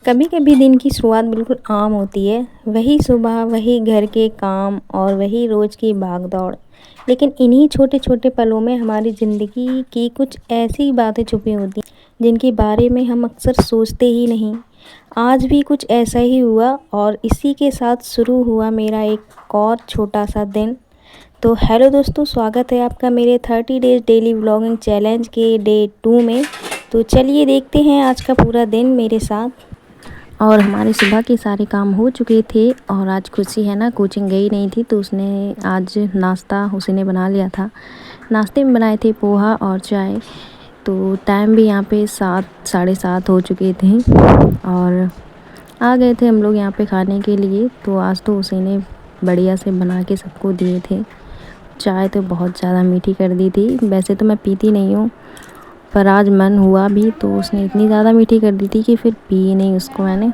कभी कभी दिन की शुरुआत बिल्कुल आम होती है। वही सुबह, वही घर के काम और वही रोज़ की भाग-दौड़। लेकिन इन्हीं छोटे-छोटे पलों में हमारी ज़िंदगी की कुछ ऐसी बातें छुपी होती हैं, जिनके बारे में हम अक्सर सोचते ही नहीं। आज भी कुछ ऐसा ही हुआ और इसी के साथ शुरू हुआ मेरा एक और छोटा-सा दिन। तो हेलो दोस्तों, स्वागत है आपका मेरे 30 डेज़ डेली व्लॉगिंग चैलेंज के डे 2 में। तो चलिए देखते हैं आज का पूरा दिन मेरे साथ। और हमारे सुबह के सारे काम हो चुके थे और आज खुशी है ना कोचिंग गई नहीं थी, तो उसने आज नाश्ता उसी ने बना लिया था। नाश्ते में बनाए थे पोहा और चाय। तो टाइम भी यहाँ पे 7 साढ़े 7 हो चुके थे और आ गए थे हम लोग यहाँ पे खाने के लिए। तो आज तो उसी ने बढ़िया से बना के सबको दिए थे। चाय तो बहुत ज़्यादा मीठी कर दी थी। वैसे तो मैं पीती नहीं हूँ, पर आज मन हुआ भी तो उसने इतनी ज़्यादा मीठी कर दी थी कि फिर पी नहीं उसको मैंने।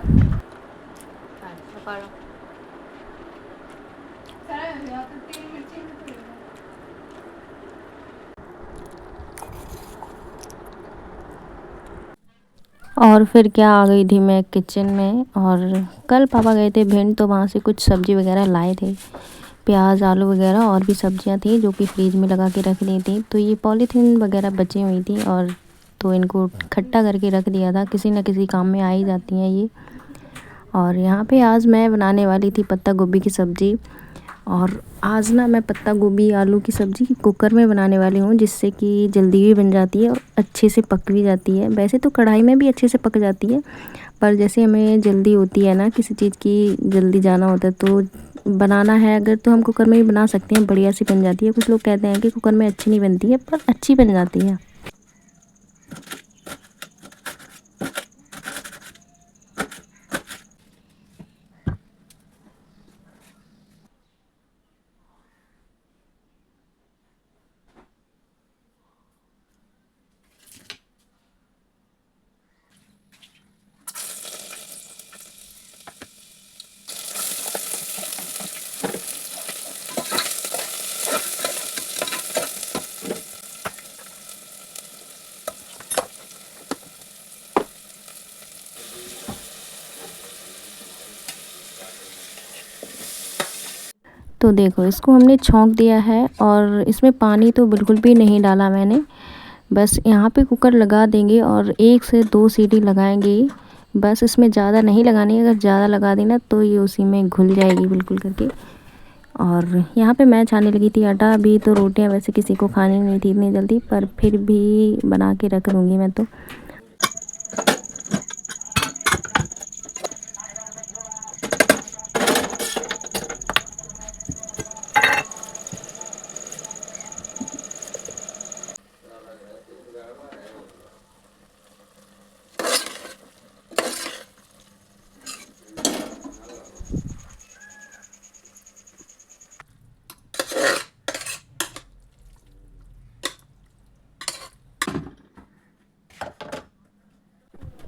और फिर क्या, आ गई थी मैं किचन में। और कल पापा गए थे भिंड, तो वहाँ से कुछ सब्ज़ी वगैरह लाए थे, प्याज आलू वगैरह और भी सब्जियां थी जो कि फ्रिज में लगा के रख दी थी। तो ये पॉलीथीन वगैरह बची हुई थी और तो इनको खट्टा करके रख दिया था, किसी न किसी काम में आ ही जाती हैं ये। और यहाँ पे आज मैं बनाने वाली थी पत्ता गोभी की सब्ज़ी। और आज ना मैं पत्ता गोभी आलू की सब्ज़ी कुकर में बनाने वाली हूँ, जिससे कि जल्दी भी बन जाती है और अच्छे से पक भी जाती है। वैसे तो कढ़ाई में भी अच्छे से पक जाती है, पर जैसे हमें जल्दी होती है ना, किसी चीज़ की जल्दी जाना होता है तो बनाना है अगर, तो हम कुकर में भी बना सकते हैं, बढ़िया सी बन जाती है। कुछ लोग कहते हैं कि कुकर में अच्छी नहीं बनती है, पर अच्छी बन जाती है। तो देखो, इसको हमने छौंक दिया है और इसमें पानी तो बिल्कुल भी नहीं डाला मैंने। बस यहाँ पे कुकर लगा देंगे और 1 से 2 सीटी लगाएंगे। बस इसमें ज़्यादा नहीं लगानी, अगर ज़्यादा लगा दी ना तो ये उसी में घुल जाएगी बिल्कुल करके। और यहाँ पे मैं छानने लगी थी आटा। अभी तो रोटियां वैसे किसी को खानी नहीं थी इतनी जल्दी, पर फिर भी बना के रख लूँगी मैं तो।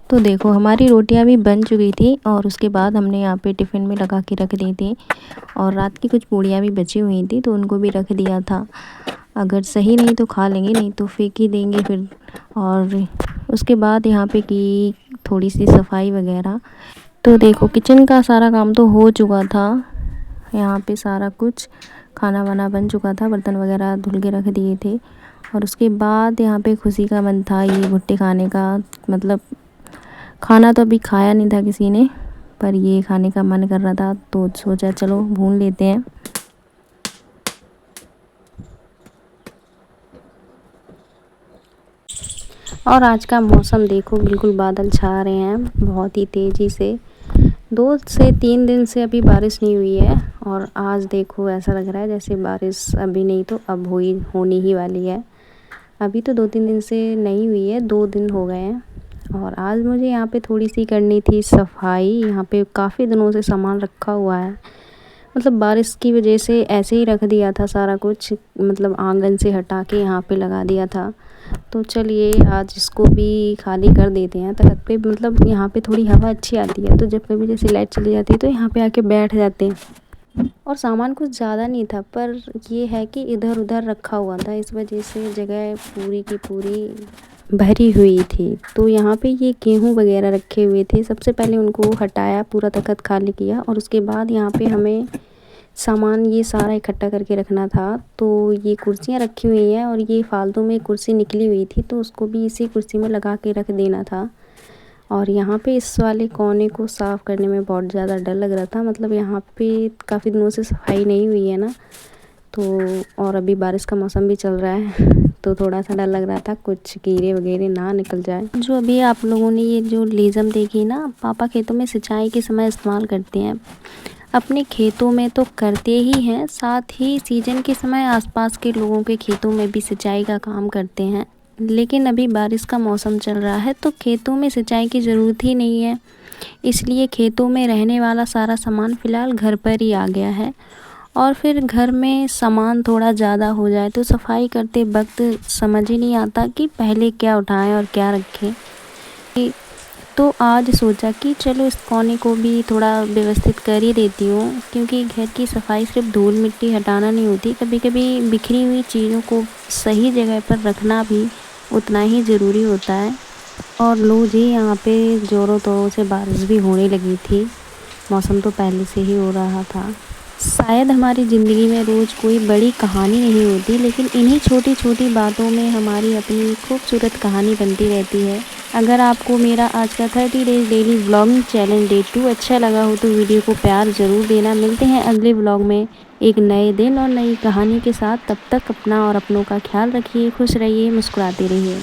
तो देखो, हमारी रोटियां भी बन चुकी थी और उसके बाद हमने यहाँ पे टिफ़िन में लगा के रख दी थी। और रात की कुछ पूड़ियाँ भी बची हुई थी, तो उनको भी रख दिया था। अगर सही नहीं तो खा लेंगे, नहीं तो फेंक ही देंगे फिर। और उसके बाद यहाँ पे की थोड़ी सी सफाई वगैरह। तो देखो, किचन का सारा काम तो हो चुका था। यहाँ पे सारा कुछ खाना वाना बन चुका था, बर्तन वगैरह धुल के रख दिए थे। और उसके बाद यहाँ पे खुशी का मन था ये भुट्टे खाने का। मतलब खाना तो अभी खाया नहीं था किसी ने, पर ये खाने का मन कर रहा था तो सोचा चलो भून लेते हैं। और आज का मौसम देखो, बिल्कुल बादल छा रहे हैं बहुत ही तेज़ी से। 2 से 3 दिन से अभी बारिश नहीं हुई है और आज देखो ऐसा लग रहा है जैसे बारिश अभी नहीं तो अब होनी ही वाली है। अभी तो 2-3 दिन से नहीं हुई है, 2 दिन हो गए हैं। और आज मुझे यहाँ पे थोड़ी सी करनी थी सफाई। यहाँ पे काफ़ी दिनों से सामान रखा हुआ है, मतलब बारिश की वजह से ऐसे ही रख दिया था सारा कुछ, मतलब आंगन से हटा के यहाँ पे लगा दिया था। तो चलिए आज इसको भी खाली कर देते हैं तखत पे। मतलब यहाँ पे थोड़ी हवा अच्छी आती है, तो जब कभी जैसे लाइट चली जाती है तो यहाँ पे आके बैठ जाते हैं। और सामान कुछ ज़्यादा नहीं था, पर ये है कि इधर उधर रखा हुआ था, इस वजह से जगह पूरी की पूरी भरी हुई थी। तो यहाँ पे ये गेहूँ वगैरह रखे हुए थे। सबसे पहले उनको हटाया, पूरा तख्त खाली किया और उसके बाद यहाँ पे हमें सामान ये सारा इकट्ठा करके रखना था। तो ये कुर्सियाँ रखी हुई हैं और ये फालतू में कुर्सी निकली हुई थी, तो उसको भी इसी कुर्सी में लगा के रख देना था। और यहाँ पे इस वाले कोने को साफ़ करने में बहुत ज़्यादा डर लग रहा था। मतलब यहाँ पे काफ़ी दिनों से सफाई नहीं हुई है ना, तो और अभी बारिश का मौसम भी चल रहा है, तो थोड़ा सा डर लग रहा था कुछ कीड़े वगैरह ना निकल जाए। जो अभी आप लोगों ने ये जो लेज़म देखी ना, पापा खेतों में सिंचाई के समय इस्तेमाल करते हैं। अपने खेतों में तो करते ही हैं, साथ ही सीजन के समय आसपास के लोगों के खेतों में भी सिंचाई का काम करते हैं। लेकिन अभी बारिश का मौसम चल रहा है तो खेतों में सिंचाई की ज़रूरत ही नहीं है, इसलिए खेतों में रहने वाला सारा सामान फ़िलहाल घर पर ही आ गया है। और फिर घर में सामान थोड़ा ज़्यादा हो जाए तो सफाई करते वक्त समझ ही नहीं आता कि पहले क्या उठाएं और क्या रखें। तो आज सोचा कि चलो इस कोने को भी थोड़ा व्यवस्थित कर ही देती हूँ, क्योंकि घर की सफाई सिर्फ धूल मिट्टी हटाना नहीं होती, कभी कभी बिखरी हुई चीज़ों को सही जगह पर रखना भी उतना ही ज़रूरी होता है। और लो जी, यहाँ पे ज़ोरों तोरों से बारिश भी होने लगी थी। मौसम तो पहले से ही हो रहा था। शायद हमारी ज़िंदगी में रोज़ कोई बड़ी कहानी नहीं होती, लेकिन इन्हीं छोटी छोटी बातों में हमारी अपनी खूबसूरत कहानी बनती रहती है। अगर आपको मेरा आज का 30 days daily vlogging challenge day 2 अच्छा लगा हो तो वीडियो को प्यार ज़रूर देना। मिलते हैं अगले व्लॉग में एक नए दिन और नई कहानी के साथ। तब तक अपना और अपनों का ख्याल रखिए, खुश रहिए, मुस्कुराते रहिए।